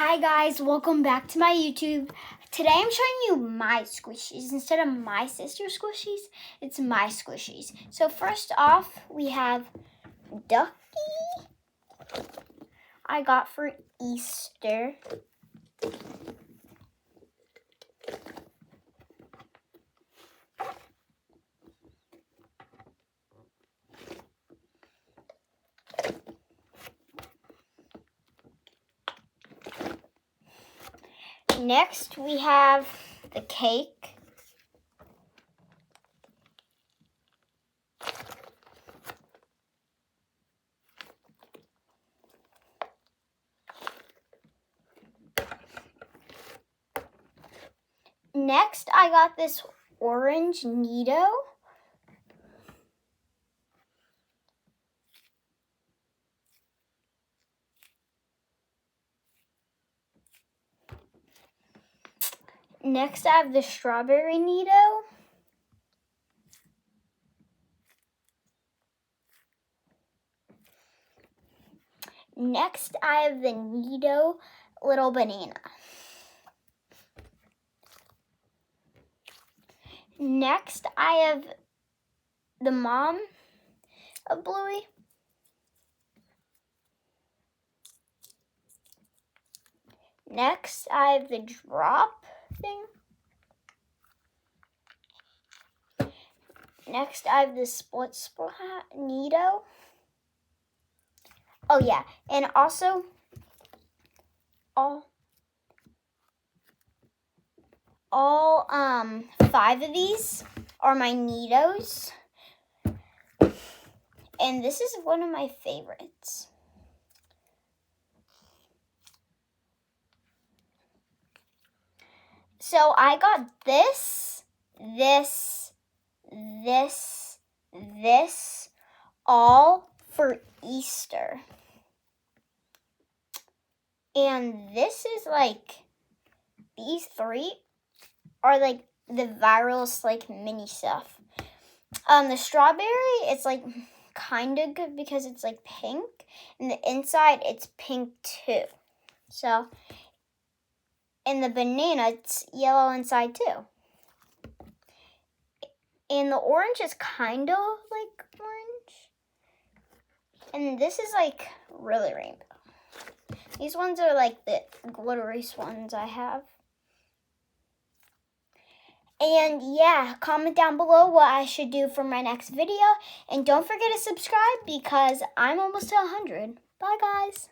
Hi guys, welcome back to my YouTube. Today I'm showing you my squishies. Instead of my sister's squishies, it's my squishies. So first off, we have Ducky. I got for Easter. Next, we have the cake. Next, I got this orange Neato. Next, I have the strawberry Neato. Next, I have the Neato little banana. Next, I have the mom of Bluey. Next, I have the drop thing. Next, I have the split splat Neato. Oh yeah, and also all 5 of these are my Neatos. And this is one of my favorites. So I got this, all for Easter. And this is like, these 3 are like the viral like mini stuff. The strawberry, it's like kind of good because it's like pink, and the inside it's pink too. So, and the banana, it's yellow inside too. And the orange is kind of like orange. And this is like really rainbow. These ones are like the glittery ones I have. And yeah, comment down below what I should do for my next video. And don't forget to subscribe because I'm almost to 100. Bye guys.